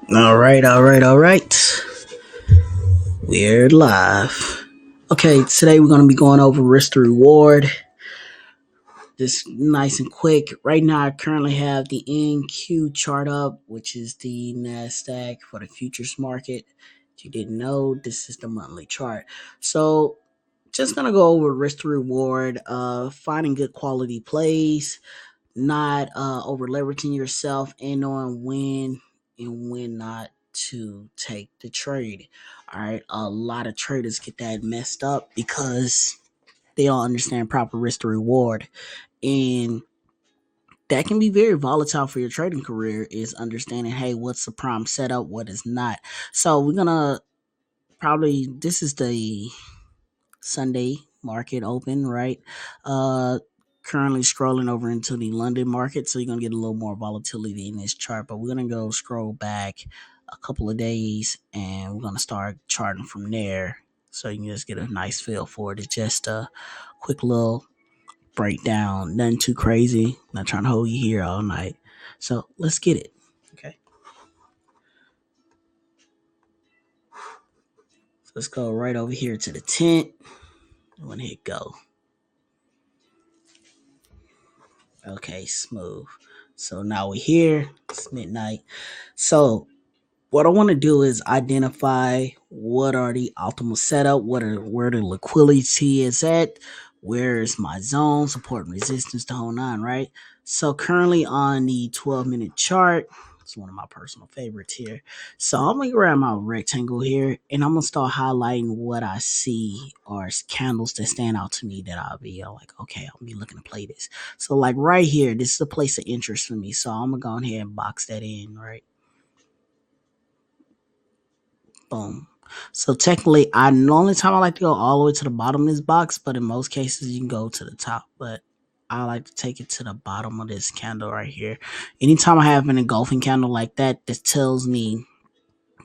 All right. We're live. Okay, today we're going to be going over risk to reward. Just nice and quick. Right now, I currently have the NQ chart up, which is the NASDAQ for the futures market. If you didn't know, this is the monthly chart. So, just going to go over risk to reward, finding good quality plays, not over leveraging yourself, and knowing when and when not to take the trade. All right, a lot of traders get that messed up because they don't understand proper risk to reward, and that can be very volatile for your trading career. Is understanding, hey, what's the prime setup, what is not. So we're gonna probably this is the Sunday market open, right? Uh Currently scrolling over into the London market, so you're gonna get a little more volatility in this chart. But we're gonna go scroll back a couple of days and we're gonna start charting from there. So you can just get a nice feel for it. It's just a quick little breakdown, nothing too crazy. Not trying to hold you here all night. So let's get it. Okay. So let's go right over here to the tent. I'm gonna hit go. Okay, smooth. So now we're here. It's midnight. So what I want to do is identify what are the optimal setup, where the liquidity is at, where is my zone, support and resistance, the whole nine, right? So currently on the 12-minute chart, it's one of my personal favorites here. So I'm gonna grab my rectangle here and I'm gonna start highlighting what I see are candles that stand out to me that I'll be like, okay, I'll be looking to play this. So like right here, this is a place of interest for me. So I'm gonna go ahead and box that in, right? Boom. So technically, the only time I like to go all the way to the bottom of this box, but in most cases you can go to the top. But I like to take it to the bottom of this candle right here. Anytime I have an engulfing candle like that, this tells me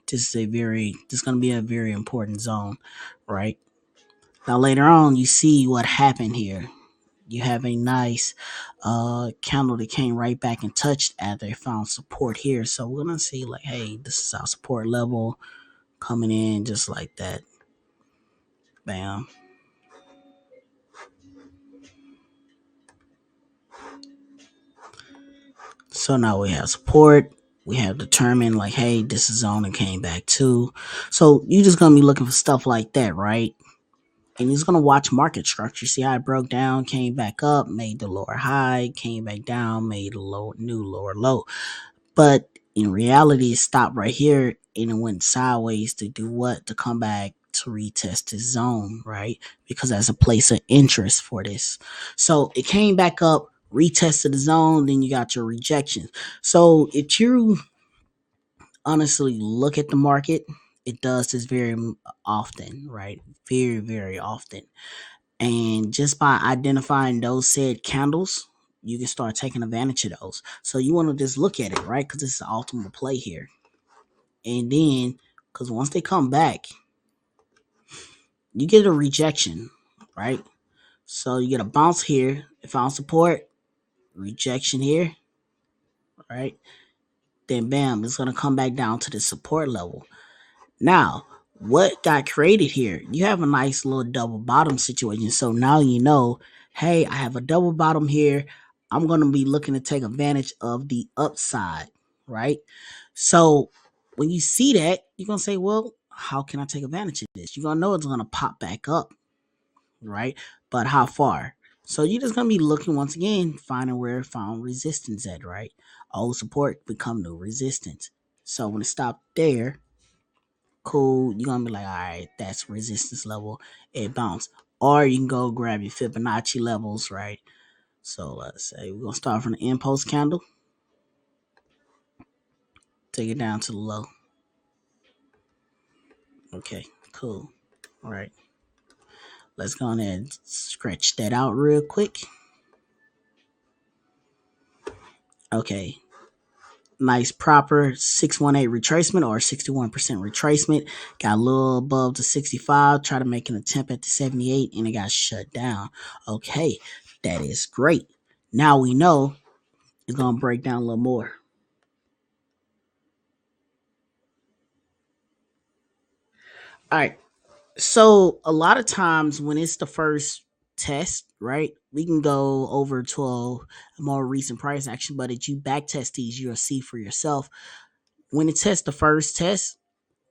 this is gonna be a very important zone, right? Now later on, you see what happened here. You have a nice candle that came right back and touched after they found support here. So we're gonna see like, hey, this is our support level coming in just like that. Bam. So now we have support. We have determined like, hey, this is on and came back too. So you're just gonna be looking for stuff like that, right? And he's gonna watch market structure. See how it broke down, came back up, made the lower high, came back down, made a new lower low. But in reality, it stopped right here and it went sideways to do what? To come back to retest this zone, right? Because that's a place of interest for this. So it came back up, retested the zone, then you got your rejection. So if you honestly look at the market, it does this very often, right? Very, very often. And just by identifying those said candles, you can start taking advantage of those. So you want to just look at it, right? Because it's the ultimate play here. And then, because once they come back, you get a rejection, right? So you get a bounce here, found support, rejection here, right? Then bam, it's gonna come back down to the support level. Now, what got created here? You have a nice little double bottom situation. So now you know, hey, I have a double bottom here. I'm gonna be looking to take advantage of the upside, right? So when you see that, you're gonna say, well, how can I take advantage of this? You're gonna know it's gonna pop back up, right? But how far? So you're just gonna be looking once again, finding where it found resistance at, right? Old support become new resistance. So when it stopped there, cool, you're gonna be like, all right, that's resistance level, it bounced. Or you can go grab your Fibonacci levels, right? So let's say we're gonna start from the impulse candle, take it down to the low. Okay, cool. All right. Let's go ahead and stretch that out real quick. Okay. Nice proper 618 retracement or 61% retracement. Got a little above the 65. Try to make an attempt at the 78 and it got shut down. Okay. That is great. Now we know It's gonna break down a little more. All right. So a lot of times when it's the first test, right, we can go over to a more recent price action, but if you back test these, you'll see for yourself. When it tests the first test,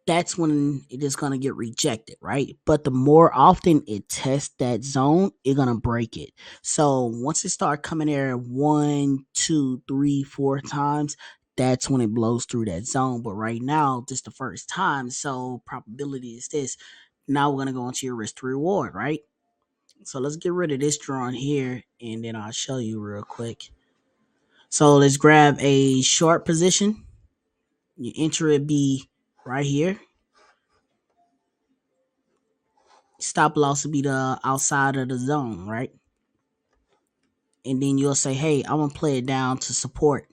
that's when it is going to get rejected, right? But the more often it tests that zone, it's going to break it. So once it start coming there one, two, three, four times, that's when it blows through that zone. But right now, this the first time, so probability is this. Now we're going to go into your risk to reward, right? So let's get rid of this drawing here, and then I'll show you real quick. So let's grab a short position. You enter it be right here. Stop loss will be the outside of the zone, right? And then you'll say, hey, I'm gonna play it down to support.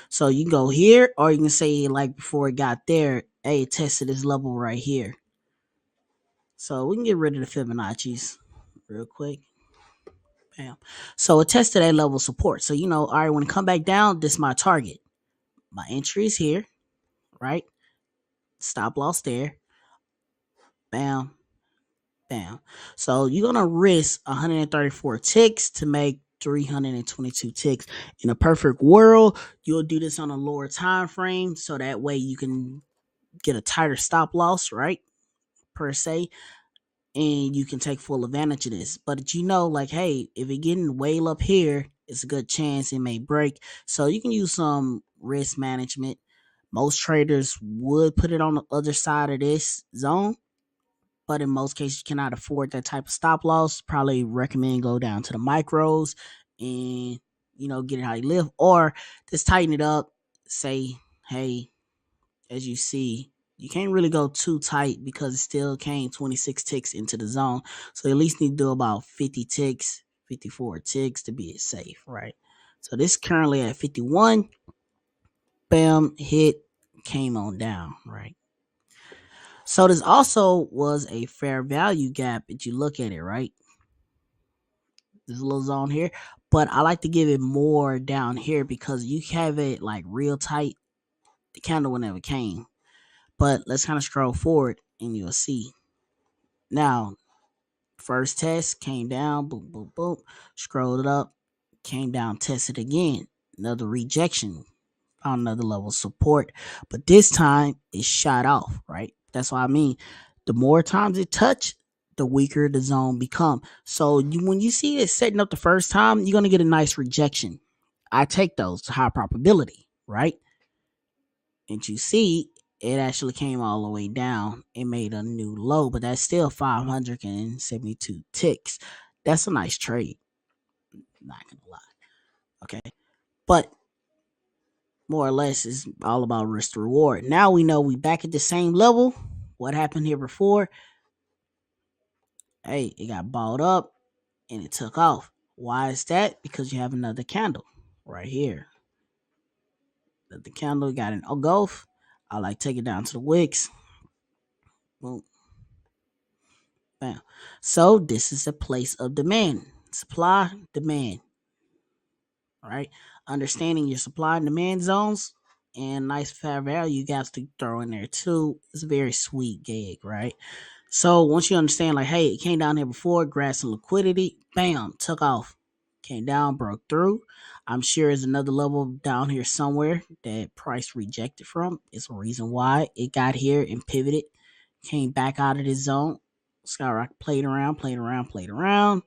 So you can go here, or you can say like before it got there, hey, it tested this level right here. So we can get rid of the Fibonacci's real quick. Bam. So it tested that level of support. So you know, all right, when it come back down, this is my target. My entry is here, right? Stop loss there. Bam. Bam. So you're gonna risk 134 ticks to make 322 ticks. In a perfect world, you'll do this on a lower time frame, so that way you can get a tighter stop loss, right? Per se, and you can take full advantage of this. But you know, like, hey, if it getting way up here, it's a good chance it may break. So you can use some risk management. Most traders would put it on the other side of this zone, but in most cases you cannot afford that type of stop loss. Probably recommend go down to the micros and get it how you live, or just tighten it up. Say, hey, as you see, you can't really go too tight because it still came 26 ticks into the zone. So you at least need to do about 50 ticks, 54 ticks to be safe, right? So this currently at 51. Bam, hit, came on down, right? So this also was a fair value gap if you look at it, right? This little zone here. But I like to give it more down here because you have it like real tight. The candle will never came. But let's kind of scroll forward and you'll see. Now, first test came down, boom, boom, boom. Scrolled it up, came down, tested again. Another rejection, found another level of support. But this time it shot off, right? That's what I mean. The more times it touch, the weaker the zone become. So when you see it setting up the first time, you're gonna get a nice rejection. I take those to high probability, right? And you see it actually came all the way down and made a new low, but that's still 572 ticks. That's a nice trade. Not gonna lie. Okay. But more or less is all about risk to reward. Now we know we back at the same level. What happened here before? Hey, it got balled up and it took off. Why is that? Because you have another candle right here. The candle got an engulf. I like take it down to the wicks. Boom. Bam. So this is a place of demand. Supply, demand. All right. Understanding your supply and demand zones and nice fair value gaps to throw in there too. It's a very sweet gig, right? So once you understand, like, hey, it came down here before, grabbed some liquidity, bam, took off. Came down, broke through. I'm sure there's another level down here somewhere that price rejected from. It's a reason why it got here and pivoted, came back out of this zone. Skyrocket played around, played around, played around.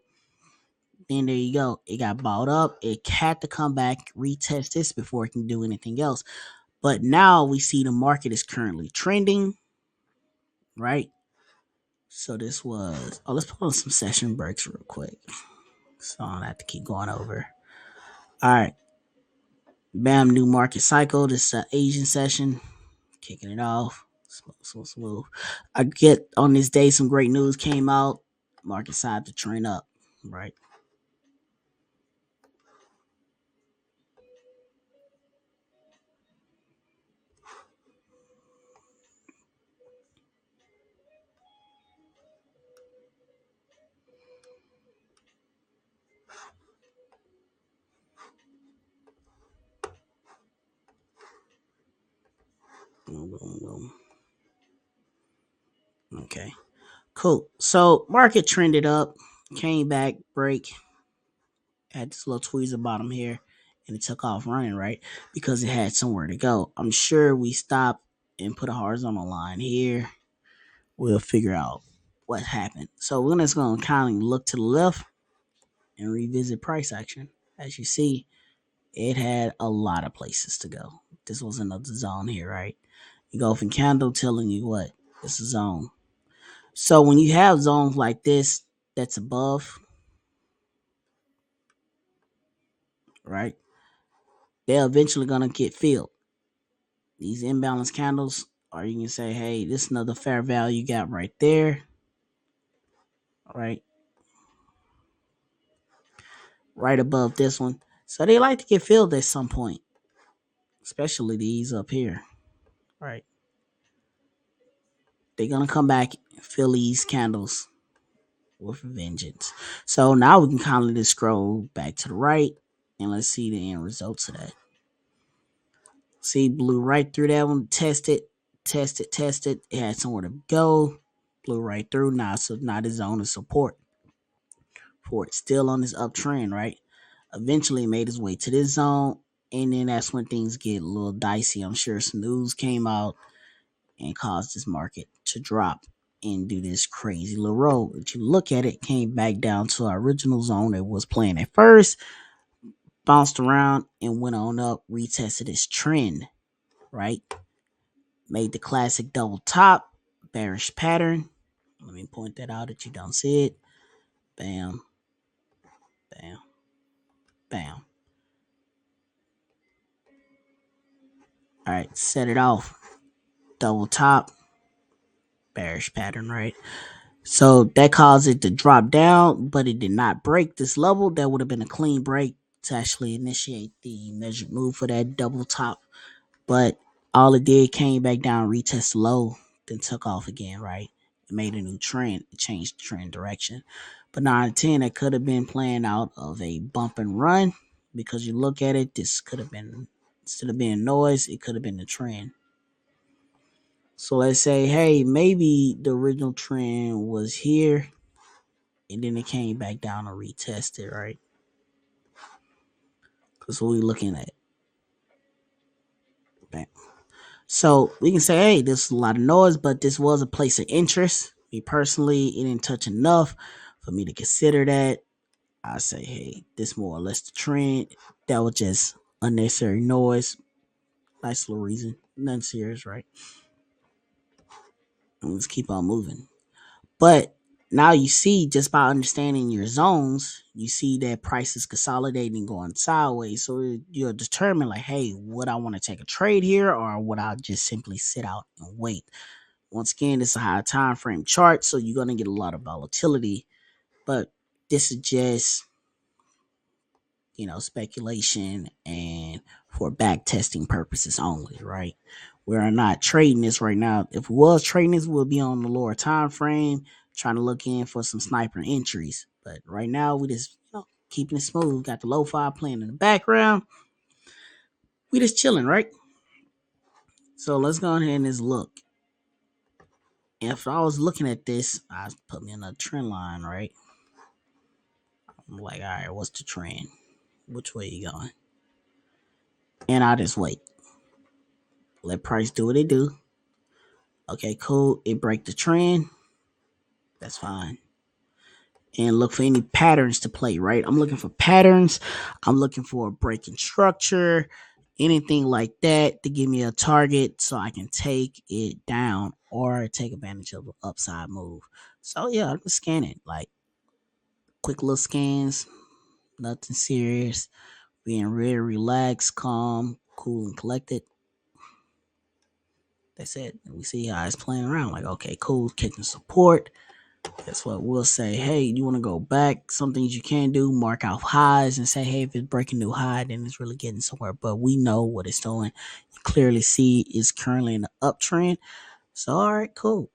Then there you go. It got bought up. It had to come back, retest this before it can do anything else. But now we see the market is currently trending, right? So this was, let's put on some session breaks real quick. So I don't have to keep going over. All right. Bam, new market cycle. This Asian session, kicking it off. Smooth, smooth, smooth. I get on this day some great news came out. Market side to trend up, right? Boom, boom, boom. Okay, cool. So market trended up, came back, break, had this little tweezer bottom here, and it took off running, right? Because it had somewhere to go. I'm sure we stop and put a horizontal line here. We'll figure out what happened. So we're just going to kind of look to the left and revisit price action. As you see, it had a lot of places to go. This was another zone here, right? You go from candle telling you what? It's a zone. So when you have zones like this that's above, right, they're eventually going to get filled. These imbalanced candles, or you can say, hey, this is another fair value gap right there, right? Right above this one. So they like to get filled at some point, especially these up here, right? They're going to come back and fill these candles with vengeance. So now we can kind of just scroll back to the right and let's see the end results of that. See, blew right through that one, tested. It had somewhere to go, blew right through. Now, so now the zone of support for it, still on this uptrend, right? Eventually made his way to this zone, and then that's when things get a little dicey. I'm sure some news came out and caused this market to drop and do this crazy little roll. If you look at it, came back down to our original zone that was playing at first, bounced around and went on up, retested its trend, right? Made the classic double top, bearish pattern. Let me point that out if you don't see it. Bam, bam, bam. All right, set it off. Double top, bearish pattern, right? So that caused it to drop down, but it did not break this level. That would have been a clean break to actually initiate the measured move for that double top. But all it did came back down, retest low, then took off again, right? It made a new trend. It changed the trend direction. But 9 and 10, it could have been playing out of a bump and run because you look at it, this could have been, instead of being noise, it could have been the trend. So let's say, hey, maybe the original trend was here and then it came back down and retested, right? Because what we looking at. Bam. So we can say, hey, this is a lot of noise, but this was a place of interest. Me personally, it didn't touch enough for me to consider that. I say, hey, this more or less the trend. That was just unnecessary noise. Nice little reason. Nothing serious, right? And let's keep on moving. But now you see, just by understanding your zones, you see that price is consolidating, going sideways. So you're determined, like, hey, would I want to take a trade here, or would I just simply sit out and wait? Once again, it's a high time frame chart, so you're gonna get a lot of volatility. But this is just, speculation and for back testing purposes only, right? We're not trading this right now. If we was trading this, we'll be on the lower time frame, trying to look in for some sniper entries. But right now, we just keeping it smooth. Got the lo-fi playing in the background. We just chilling, right? So let's go ahead and just look. If I was looking at this, I put me in a trend line, right? I'm like, all right, what's the trend? Which way you going? And I just wait. Let price do what it do. Okay, cool. It break the trend. That's fine. And look for any patterns to play, right? I'm looking for patterns. I'm looking for a breaking structure, anything like that to give me a target so I can take it down or take advantage of an upside move. So yeah, I'm scanning, like quick little scans, nothing serious, being really relaxed, calm, cool, and collected. That's it. And we see how it's playing around. Like, okay, cool, catching support. That's what we'll say. Hey, you want to go back? Some things you can do, mark out highs and say, hey, if it's breaking new high, then it's really getting somewhere. But we know what it's doing. You clearly see it's currently in the uptrend. So, all right, cool.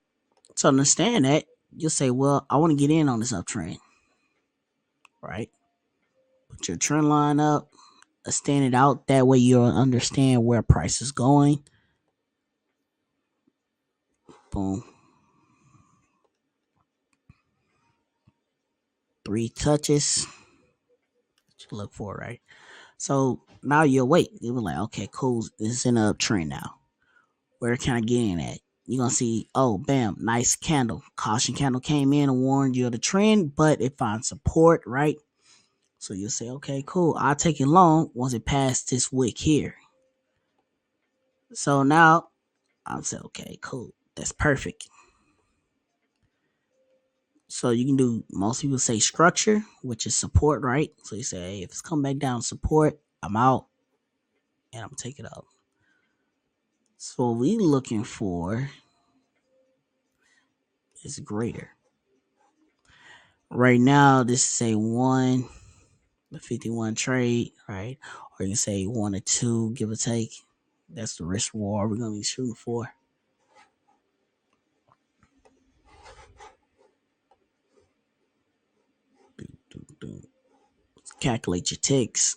So understand that. You'll say, well, I want to get in on this uptrend, right? Put your trend line up, stand it out. That way you'll understand where price is going. Boom. 3 touches. What you look for, right? So now you'll wait. You'll be like, okay, cool. This is in a uptrend now. Where can I get in at? You're gonna see, oh, bam, nice candle. Caution candle came in and warned you of the trend, but it finds support, right? So you'll say, okay, cool. I'll take it long once it passed this wick here. So now I'll say, okay, cool. That's perfect. So you can do, most people say structure, which is support, right? So you say, hey, if it's come back down support, I'm out and I'm taking it up. So what we looking for is greater. Right now, this is a 51 trade, right? Or you can say 1 or 2, give or take. That's the risk reward we're gonna be shooting for. Calculate your ticks.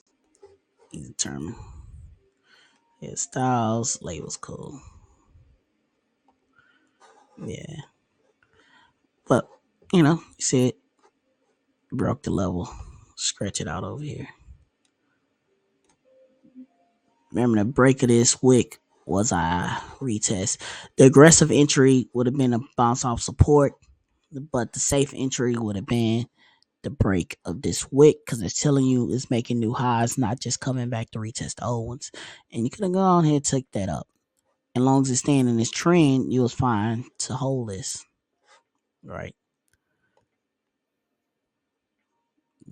You determine. Yeah, styles, labels, cool. Yeah, but you see it broke the level. Stretch it out over here. Remember, the break of this wick was a retest. The aggressive entry would have been a bounce off support, but the safe entry would have been the break of this wick because it's telling you it's making new highs, not just coming back to retest the old ones. And you could have gone ahead and took that up. As long as it's staying in this trend, you was fine to hold this, right?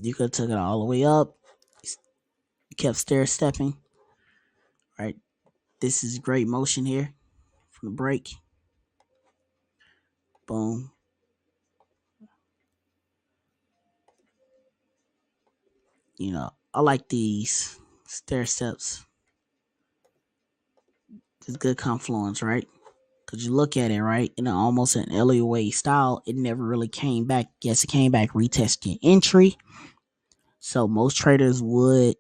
You could have took it all the way up. You kept stair stepping, right? This is great motion here from the break. Boom. I like these stair steps. It's good confluence, right? Because you look at it, right, in almost an alleyway style, it never really came back. Yes, it came back, retesting entry. So most traders would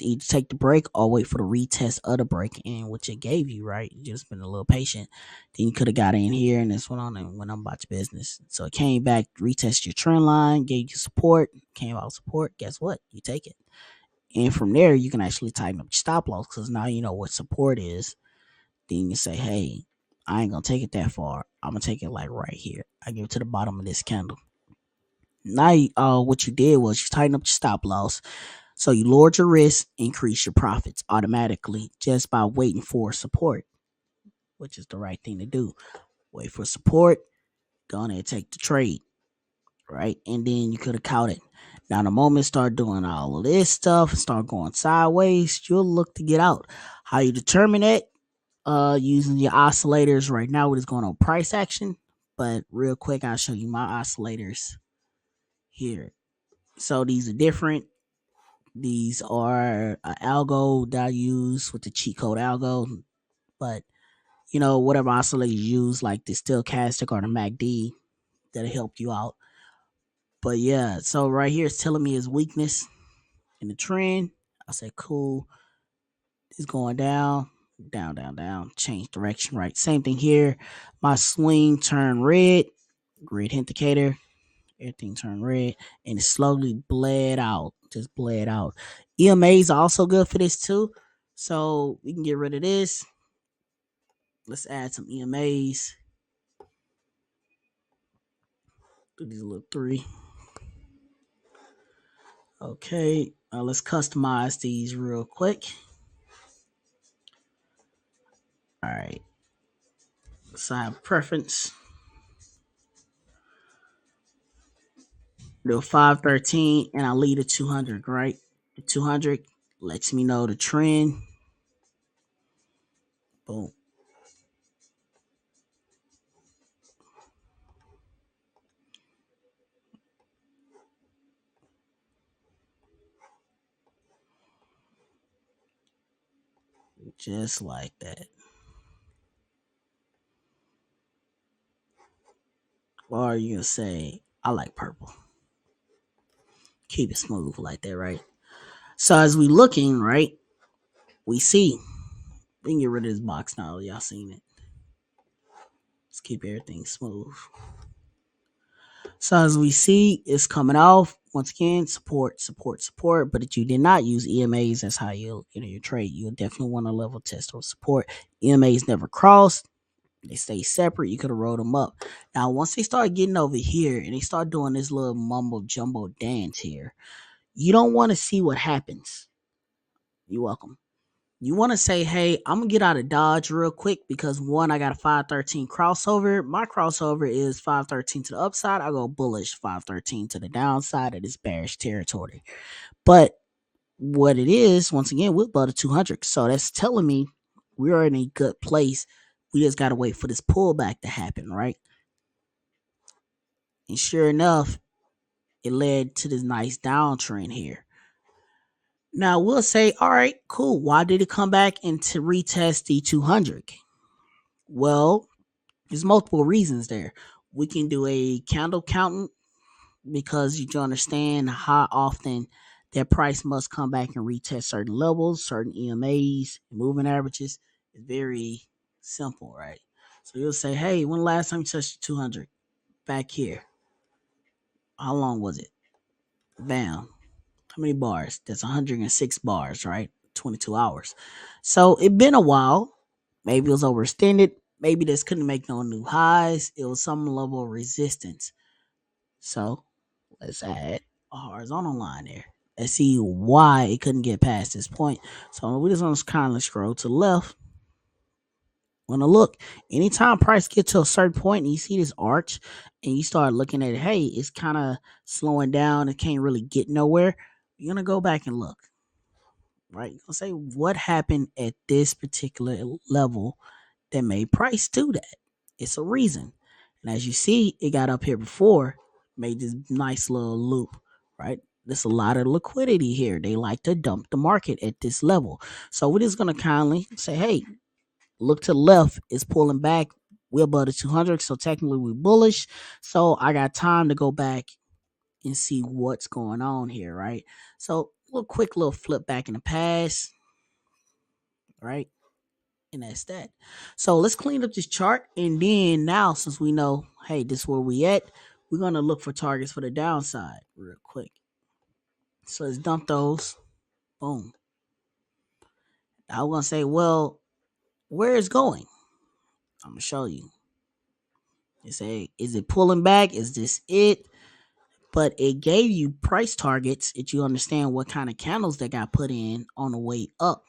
either take the break or wait for the retest of the break, and which it gave you, right? You just been a little patient. Then you could have got in here and this went on and went on about your business. So it came back, retest your trend line, gave you support, came out support. Guess what? You take it. And from there, you can actually tighten up your stop loss because now you know what support is. Then you say, hey, I ain't going to take it that far. I'm going to take it like right here. I give it to the bottom of this candle. Now, what you did was you tighten up your stop loss. So you lowered your risk, increase your profits automatically just by waiting for support, which is the right thing to do. Wait for support, go on and take the trade, right? And then you could have caught it. Now, the moment start doing all of this stuff, start going sideways, you'll look to get out. How you determine it? Using your oscillators. Right now, what is going on? Price action. But real quick, I'll show you my oscillators here. So these are different. These are algo that I use with the cheat code algo. But whatever oscillator you use, like the stochastic or the MACD, that'll help you out. But yeah, so right here it's telling me his weakness in the trend. I say cool. It's going down, down, down, down. Change direction, right? Same thing here. My swing turned red indicator. Everything turned red, and it slowly bled out. Just bled out. EMAs are also good for this too. So we can get rid of this. Let's add some EMAs. Do these little 3. Okay, let's customize these real quick. All right. So I have preference. Do 513 and I leave the 200, right? The 200 lets me know the trend. Boom. Just like that. Or you can say, I like purple. Keep it smooth like that, right? So as we looking, right, we see we can get rid of this box now. Y'all seen it. Let's keep everything smooth. So as we see, it's coming off once again. Support, support, support. But if you did not use EMAs, that's how you trade. You'll definitely want to level test or support. EMAs never cross. They stay separate. You could have rolled them up. Now, once they start getting over here and they start doing this little mumbo jumbo dance here, you don't want to see what happens. You're welcome. You want to say, hey, I'm going to get out of Dodge real quick because one, I got a 513 crossover. My crossover is 513 to the upside. I go bullish 513 to the downside of this bearish territory. But what it is, once again, we're above the 200. So that's telling me we're in a good place. We just got to wait for this pullback to happen, right? And sure enough, it led to this nice downtrend here. Now we'll say, all right, cool. Why did it come back and to retest the 200? Well, there's multiple reasons there. We can do a candle counting because you can understand how often that price must come back and retest certain levels, certain EMAs, moving averages. It's very simple, right? So you'll say, hey, when the last time you touched 200? Back here. How long was it? Bam. How many bars? That's 106 bars, right? 22 hours. So it been a while. Maybe it was overextended. Maybe this couldn't make no new highs. It was some level of resistance. So let's add a horizontal line there. Let's see why it couldn't get past this point. So we just want to kindly scroll to the left. Want to look, anytime price get to a certain point and you see this arch and you start looking at it, hey, it's kind of slowing down. It can't really get nowhere. You're going to go back and look, right? You're going to say what happened at this particular level that made price do that. It's a reason. And as you see, it got up here before, made this nice little loop, right? There's a lot of liquidity here. They like to dump the market at this level. So we're just going to kindly say, hey, look to the left, it's pulling back. We're above the 200, so technically we're bullish. So I got time to go back and see what's going on here, right? So a little quick little flip back in the past, right? And that's that. So let's clean up this chart. And then now, since we know, hey, this is where we at, we're going to look for targets for the downside real quick. So let's dump those. Boom. Now we're going to say, well, where is going? I'm going to show you. You say, is it pulling back? Is this it? But it gave you price targets if you understand what kind of candles that got put in on the way up.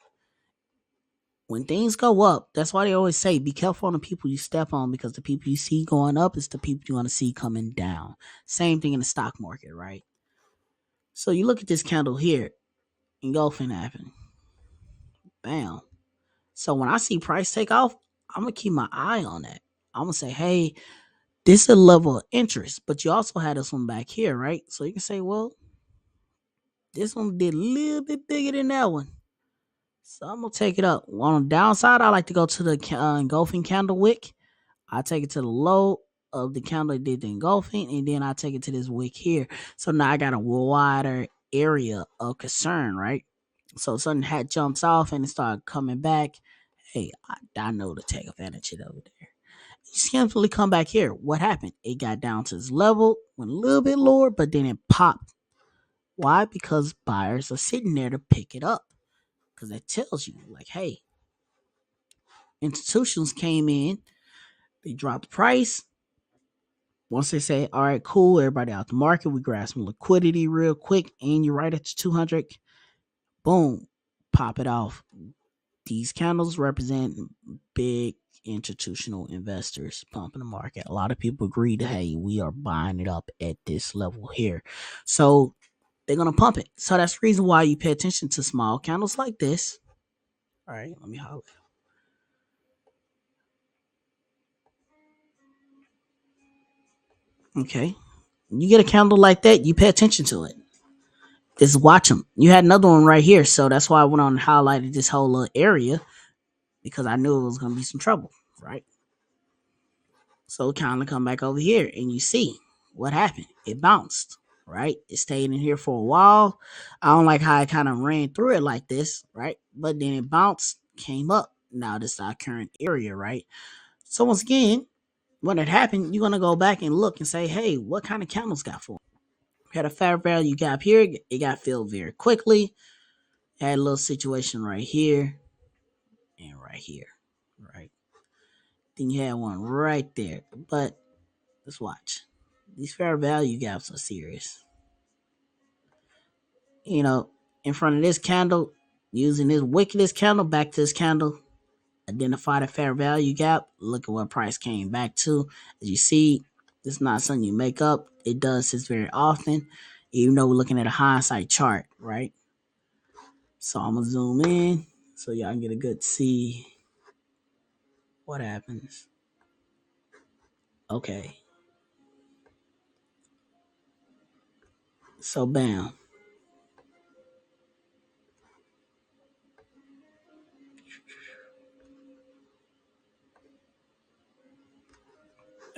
When things go up, that's why they always say be careful on the people you step on, because the people you see going up is the people you want to see coming down. Same thing in the stock market, right? So you look at this candle here, engulfing happen. Bam. So when I see price take off, I'm going to keep my eye on that. I'm going to say, hey, this is a level of interest, but you also had this one back here, right? So you can say, well, this one did a little bit bigger than that one. So I'm going to take it up. On the downside, I like to go to the engulfing candle wick. I take it to the low of the candle that did the engulfing, and then I take it to this wick here. So now I got a wider area of concern, right? So something hat jumps off and it started coming back. Hey, I know to take advantage of it over there. You simply come back here. What happened? It got down to this level, went a little bit lower, but then it popped. Why? Because buyers are sitting there to pick it up. Because that tells you, like, hey, institutions came in, they dropped the price. Once they say, all right, cool, everybody out the market, we grab some liquidity real quick, and you're right at the 200, boom, pop it off. These candles represent big institutional investors pumping the market. A lot of people agree that, hey, we are buying it up at this level here. So they're going to pump it. So that's the reason why you pay attention to small candles like this. All right, let me holler. Okay. You get a candle like that, you pay attention to it. Just watch them. You had another one right here. So that's why I went on and highlighted this whole little area, because I knew it was going to be some trouble, right? So kind of come back over here and you see what happened. It bounced, right? It stayed in here for a while. I don't like how I kind of ran through it like this, right? But then it bounced, came up. Now this is our current area, right? So once again, when it happened, you're gonna go back and look and say, hey, what kind of candles got formed? We had a fair value gap here. It got filled very quickly. Had a little situation right here and right here, right? Then you had one right there. But let's watch. These fair value gaps are serious. You know, in front of this candle, using this wickedest candle back to this candle, identify the fair value gap. Look at what price came back to. As you see, it's not something you make up. It does this very often, even though we're looking at a hindsight chart, right? So I'm gonna zoom in so y'all can get a good see what happens. Okay. So bam.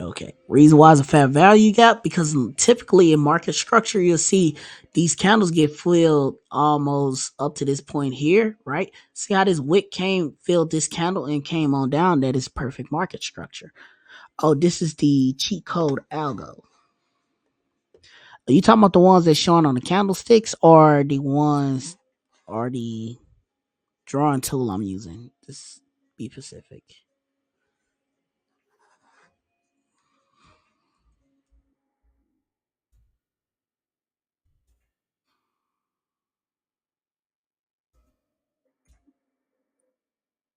Okay. Reason why it's a fair value gap, because typically in market structure, you'll see these candles get filled almost up to this point here, right? See how this wick came, filled this candle and came on down. That is perfect market structure. Oh, this is the cheat code algo. Are you talking about the ones that's showing on the candlesticks or the ones or the drawing tool I'm using? Just be specific.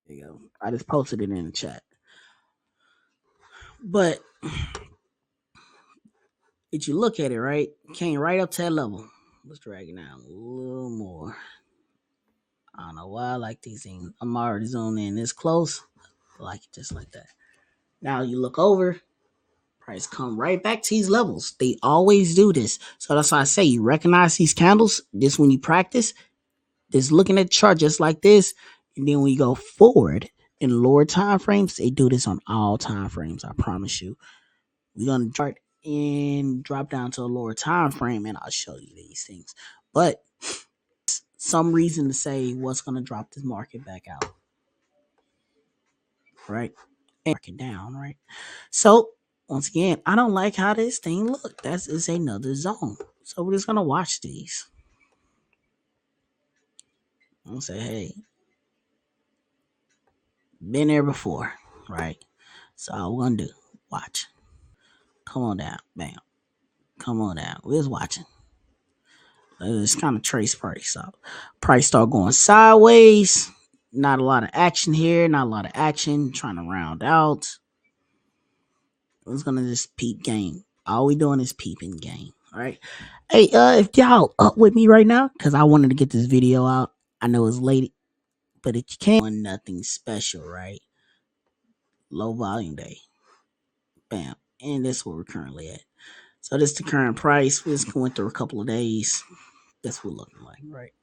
There you go. I just posted it in the chat. But if you look at it, right, came right up to that level. Let's drag it down a little more. I don't know why I like these things. I'm already zoomed in this close. I like it just like that. Now you look over, price come right back to these levels. They always do this. So that's why I say you recognize these candles. This when you practice, just looking at the chart just like this. And then when you go forward in lower time frames, they do this on all time frames. I promise you. We're gonna chart and drop down to a lower time frame, and I'll show you these things. But some reason to say what's gonna drop this market back out, right? And market down, right? So once again, I don't like how this thing look. That's is another zone. So we're just gonna watch these. I'm gonna say, hey, been there before, right? So all we're gonna do, watch. Come on down, bam. Come on down. We're just watching. It's kind of trace price. So price start going sideways. Not a lot of action here. Not a lot of action. Trying to round out. It's gonna just peep game. All we doing is peeping game. All right. Hey, if y'all up with me right now, because I wanted to get this video out. I know it's late, but if you can't, nothing special, right? Low volume day. Bam. And that's where we're currently at. So this is the current price. We're just going through a couple of days. That's what we're looking like, right?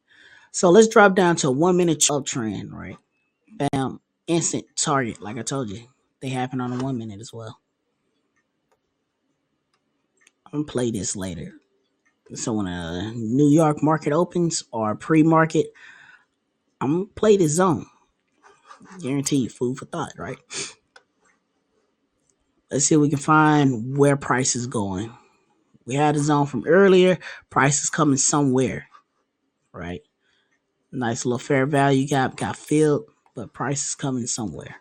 So let's drop down to a 1 minute uptrend, right? Bam, instant target. Like I told you, they happen on a 1 minute as well. I'm gonna play this later. So when a New York market opens or pre-market, I'm gonna play this zone. Guaranteed food for thought, right? Let's see if we can find where price is going. We had a zone from earlier. Price is coming somewhere, right? Nice little fair value gap got filled, but price is coming somewhere.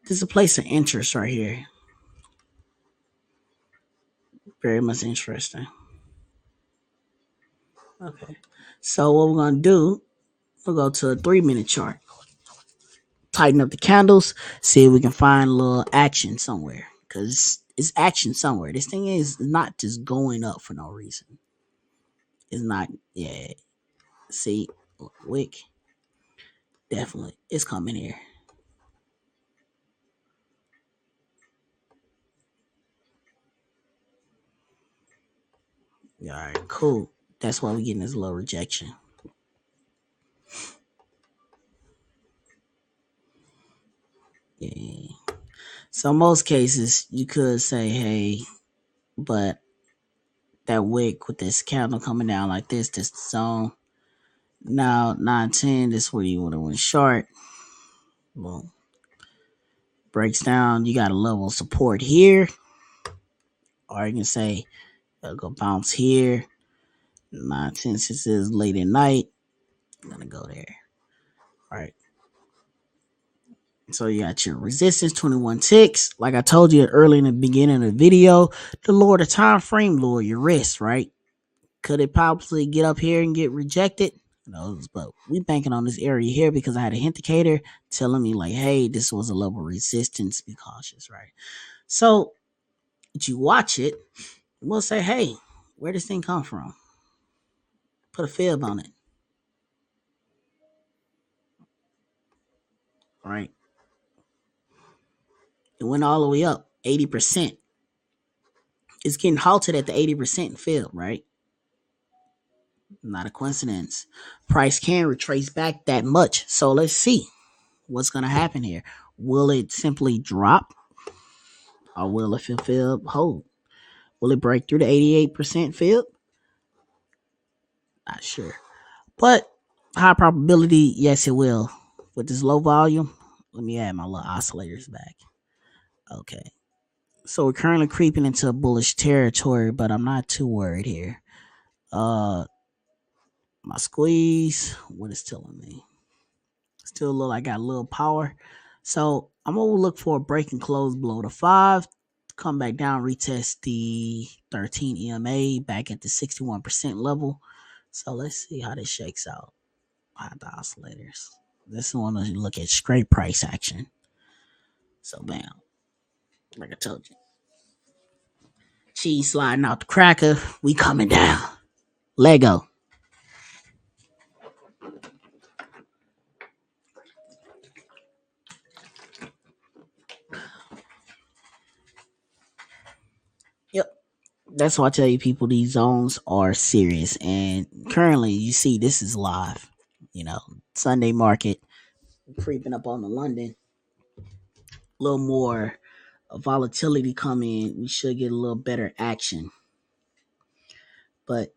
This is a place of interest right here. Very much interesting. Okay. So what we're gonna do, we'll go to a 3 minute chart. Tighten up the candles, see if we can find a little action somewhere. Cause it's action somewhere. This thing is not just going up for no reason. It's not, yeah. See, wick. Definitely. It's coming here. All right, cool. That's why we're getting this little rejection. Yeah. So most cases you could say, hey, but that wick with this candle coming down like this. This zone. Now 910. This is where you want to went short. Boom. Breaks down. You got a level of support here, or you can say it'll go bounce here. 910 since it's late at night. I'm gonna go there. All right. So you got your resistance, 21 ticks. Like I told you early in the beginning of the video, the lower the time frame, lower your risk, right? Could it possibly get up here and get rejected? Who knows? But we banking on this area here because I had a indicator telling me like, hey, this was a level of resistance. Be cautious, right? So if you watch it, we'll say, hey, where this thing come from? Put a fib on it. All right. It went all the way up, 80%. It's getting halted at the 80% fib, right? Not a coincidence. Price can retrace back that much. So let's see what's going to happen here. Will it simply drop? Or will it fib hold? Will it break through the 88% fib? Not sure. But high probability, yes, it will. With this low volume, let me add my little oscillators back. Okay. So we're currently creeping into bullish territory, but I'm not too worried here. My squeeze, what is telling me? Still look like I got a little power. So I'm gonna look for a break and close below the 5. Come back down, retest the 13 EMA back at the 61% level. So let's see how this shakes out. The oscillators. This one to look at straight price action. So bam. Like I told you. Cheese sliding out the cracker. We coming down. Lego. Yep. That's why I tell you people these zones are serious. And currently you see this is live. You know, Sunday market creeping up on the London. A little more volatility come in. We should get a little better action. But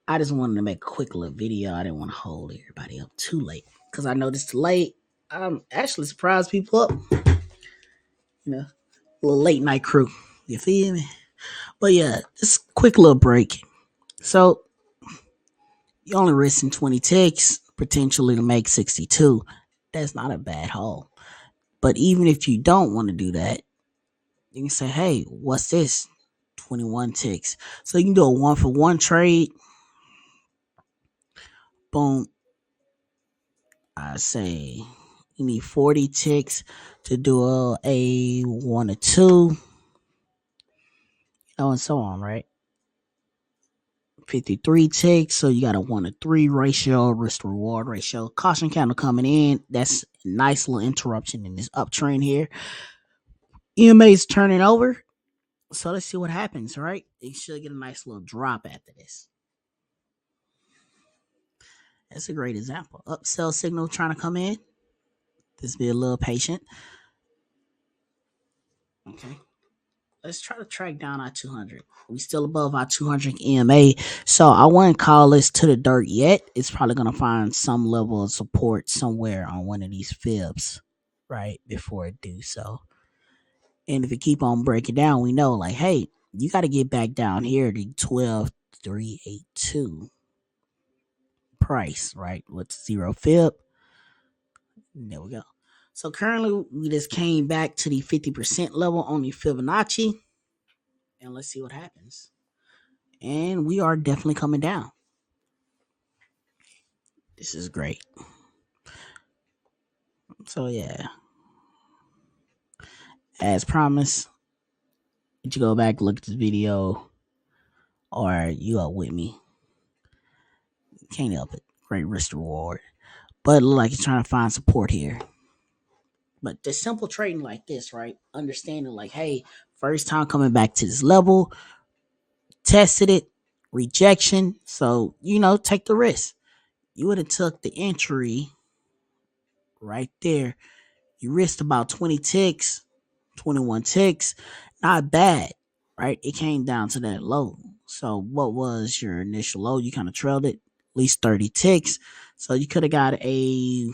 I just wanted to make a quick little video. I didn't want to hold everybody up too late. Because I know this late. I'm actually surprised people up. You know, a little late night crew. You feel me? But yeah, just quick little break. So you only risking 20 ticks potentially to make 62. That's not a bad haul. But even if you don't want to do that, you can say, hey, what's this? 21 ticks. So you can do a 1-for-1 trade. Boom. I say you need 40 ticks to do a 1 or 2. And so on, right? 53 ticks, so you got a 1 to 3 ratio, risk to reward ratio. Caution candle coming in. That's a nice little interruption in this uptrend here. EMA is turning over. So let's see what happens, right? You should get a nice little drop after this. That's a great example. Upsell signal trying to come in. Just be a little patient. Okay. Let's try to track down our 200. We still above our 200 EMA. So I wouldn't call this to the dirt yet. It's probably going to find some level of support somewhere on one of these fibs, right? Before it do so. And if it keep on breaking down, we know like, hey, you got to get back down here to 12,382 price, right? With 0 fib. There we go. So currently we just came back to the 50% level on the Fibonacci. And let's see what happens. And we are definitely coming down. This is great. So yeah. As promised, did you go back, look at this video, or you up with me? Can't help it. Great risk reward. But it look like you're trying to find support here. But the simple trading like this, right? Understanding like, hey, first time coming back to this level, tested it, rejection. So, take the risk. You would have took the entry right there. You risked about 20 ticks, 21 ticks. Not bad, right? It came down to that low. So what was your initial low? You kind of trailed it at least 30 ticks. So you could have got a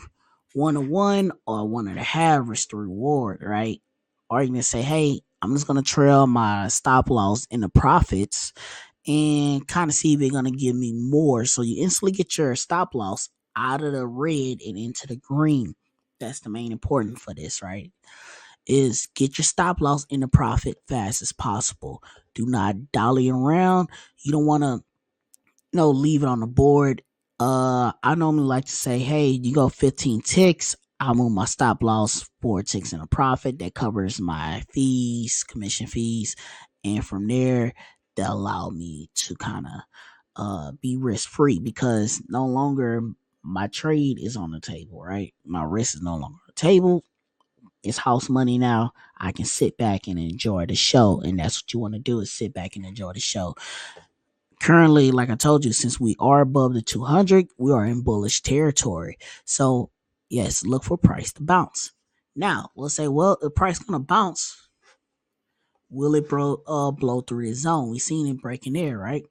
1-1 or 1.5 risk to reward, right? Or you can say, hey, I'm just gonna trail my stop loss in the profits and kind of see if they're gonna give me more. So you instantly get your stop loss out of the red and into the green. That's the main important for this, right? Is get your stop loss in the profit fast as possible. Do not dolly around. You don't want to, leave it on the board. I normally like to say, hey, you go 15 ticks. I'll move my stop loss 4 ticks in a profit. That covers my fees, commission fees, and from there, that allow me to kind of be risk free because no longer my trade is on the table, right? My risk is no longer on the table. It's house money now. I can sit back and enjoy the show, and that's what you want to do is sit back and enjoy the show. Currently, like I told you, since we are above the 200, we are in bullish territory. So, yes, look for price to bounce. Now, we'll say, well, the price gonna bounce. Will it blow through the zone? We seen it breaking there, right?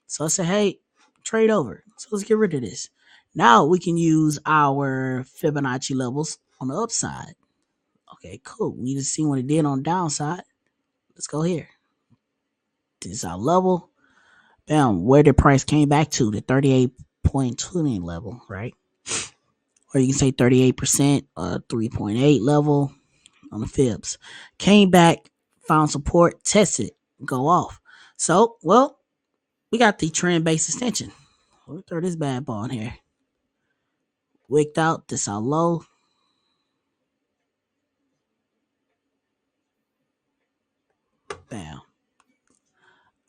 So I said, hey, trade over. So let's get rid of this. Now we can use our Fibonacci levels on the upside. Okay, cool. We just see what it did on the downside. Let's go here. This is our level. Bam, where the price came back to, the 38.20 level, right? Or you can say 38%, 3.8 level on the fibs. Came back, found support, tested, go off. So, well, we got the trend based extension. We'll throw this bad ball in here. Wicked out, this our low. Bam.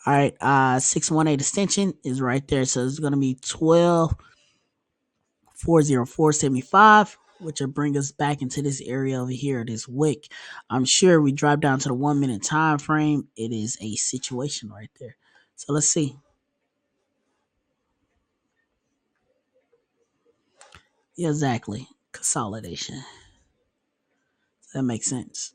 All right, 618 extension is right there. So it's gonna be 12,404.75, which will bring us back into this area over here, this wick. I'm sure we drop down to the 1 minute time frame. It is a situation right there. So let's see. Yeah, exactly. Consolidation. That makes sense.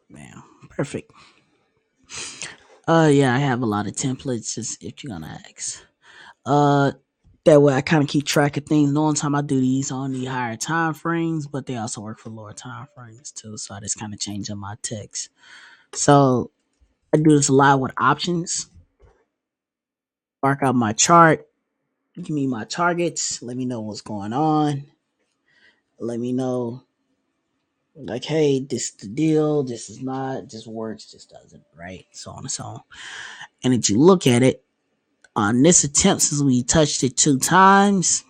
Man, perfect. Yeah, I have a lot of templates just if you're gonna ask. Uh that way I kind of keep track of things. Knowing time I do these on the higher time frames, but they also work for lower time frames too. So I just kind of change up my text. So I do this a lot with options. Mark out my chart, give me my targets, let me know what's going on. Let me know like, hey, this is the deal, this is not, this works, this doesn't, right? So on and so on. And if you look at it, on this attempt, since we touched it 2 times,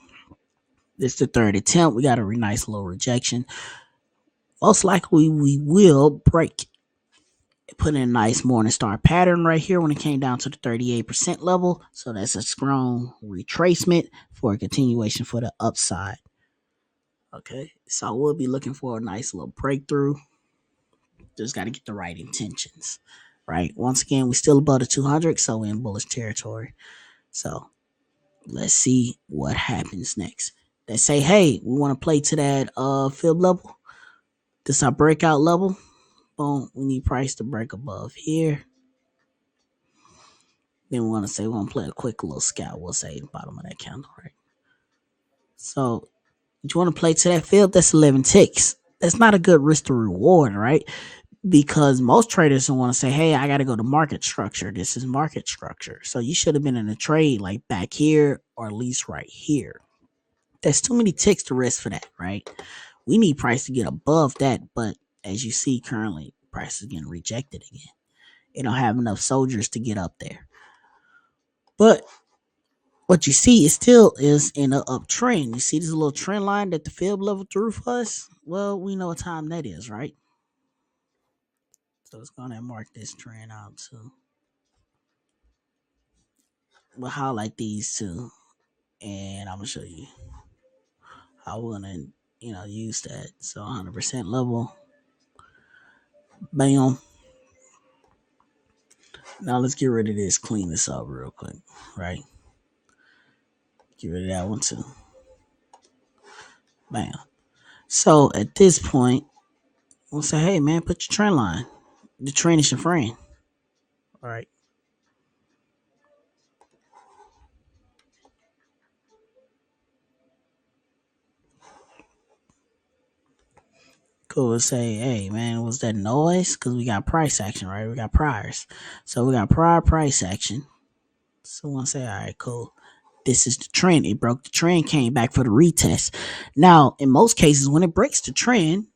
this is the third attempt. We got a nice little rejection. Most likely we will break. Put in a nice morning star pattern right here when it came down to the 38% level. So that's a strong retracement for a continuation for the upside. Okay, so we'll be looking for a nice little breakthrough. Just got to get the right intentions, right? Once again, we're still above the 200, so we're in bullish territory. So let's see what happens next. They say, hey, we want to play to that fib level. This is our breakout level. Boom, we need price to break above here. Then we want to say we want to play a quick little scout. We'll say the bottom of that candle, right? So you want to play to that fib? That's 11 ticks. That's not a good risk to reward, right? Because most traders want to say, hey, I got to go to market structure. This is market structure. So you should have been in a trade like back here or at least right here. There's too many ticks to risk for that, right? We need price to get above that. But as you see currently, price is getting rejected again. It don't have enough soldiers to get up there. But what you see is still is in an uptrend. You see this little trend line that the fib level through for us? Well, we know what time that is, right? So it's gonna mark this trend out too. We'll highlight these two and I'm gonna show you how we're gonna use that. So 100% level. Bam. Now let's get rid of this. Clean this up real quick, right? Get rid of that one too. Bam. So at this point, we'll say, hey man, put your trend line. The trend is your friend. All right. Cool. We'll say, hey man, was that noise? Because we got price action, right? We got priors. So we got prior price action. So we'll say, all right, cool. This is the trend. It broke the trend, came back for the retest. Now, in most cases, when it breaks the trend,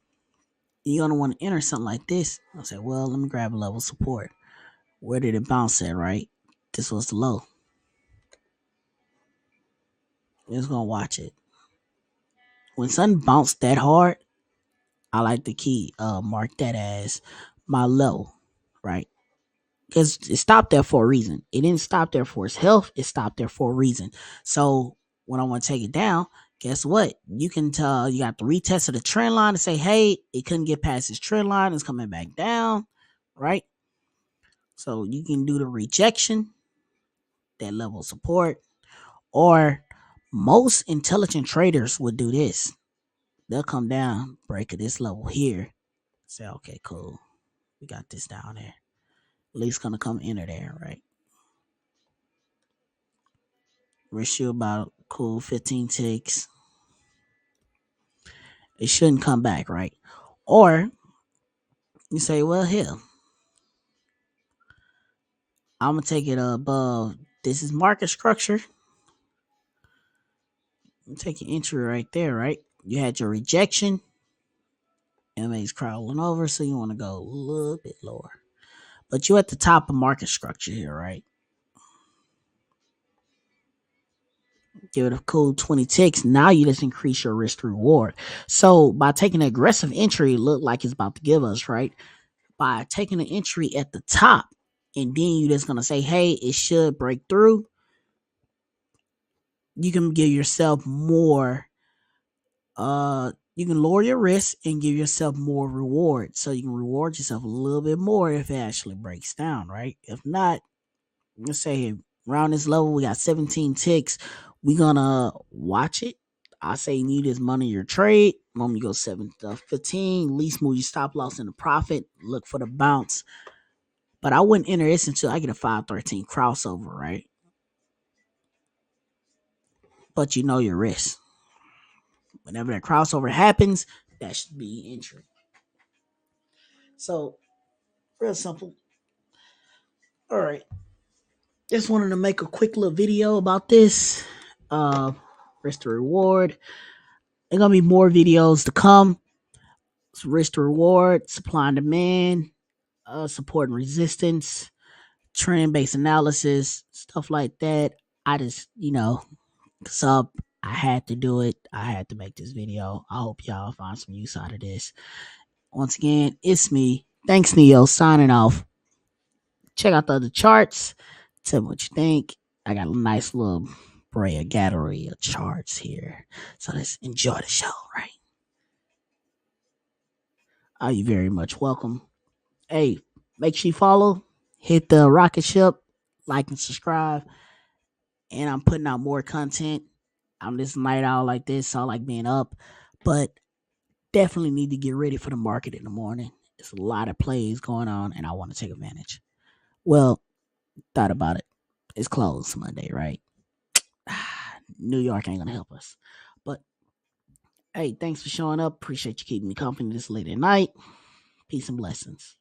you're gonna want to enter something like this. I'll say, well, let me grab a level support. Where did it bounce at, right? This was the low. We're just gonna watch it. When something bounced that hard, I like to mark that as my low, right? Because it stopped there for a reason. It didn't stop there for its health. It stopped there for a reason. So when I want to take it down, guess what? You can tell you got the retest of the trend line to say, hey, it couldn't get past this trend line. It's coming back down, right? So you can do the rejection, that level of support, or most intelligent traders would do this. They'll come down, break at this level here, say, okay, cool. We got this down there. At least gonna come enter there, right? Ratio about cool 15 ticks. It shouldn't come back, right? Or you say, well, hell, I'm gonna take it above. This is market structure. You take your entry right there, right? You had your rejection. MA's crawling over, so you want to go a little bit lower. But you're at the top of market structure here, right? Give it a cool 20 ticks. Now you just increase your risk reward. So by taking an aggressive entry, it looked like it's about to give us, right? By taking an entry at the top, and then you just gonna say, hey, it should break through. You can give yourself more. You can lower your risk and give yourself more reward. So you can reward yourself a little bit more if it actually breaks down, right? If not, let's say around this level we got 17 ticks. We're gonna watch it. I say you need this money your trade. Moment you go 7 to 15, least move your stop loss in the profit. Look for the bounce. But I wouldn't enter this until I get a 513 crossover, right? But you know your risk. Whenever that crossover happens, that should be entry. So, real simple. All right. Just wanted to make a quick little video about this. Risk to reward. There's gonna be more videos to come. It's risk to reward, supply and demand, support and resistance, trend based analysis, stuff like that. I just, sub. I had to do it. I had to make this video. I hope y'all find some use out of this. Once again, it's me. Thanks, Neo. Signing off. Check out the other charts. Tell me what you think. I got a nice little gallery of charts here. So let's enjoy the show, right? Are you very much welcome? Hey, make sure you follow, hit the rocket ship, like and subscribe. And I'm putting out more content. I'm this night owl like this, so I like being up. But definitely need to get ready for the market in the morning. There's a lot of plays going on, and I want to take advantage. Well, thought about it. It's closed Monday, right? New York ain't gonna help us. But hey, thanks for showing up. Appreciate you keeping me company this late at night. Peace and blessings.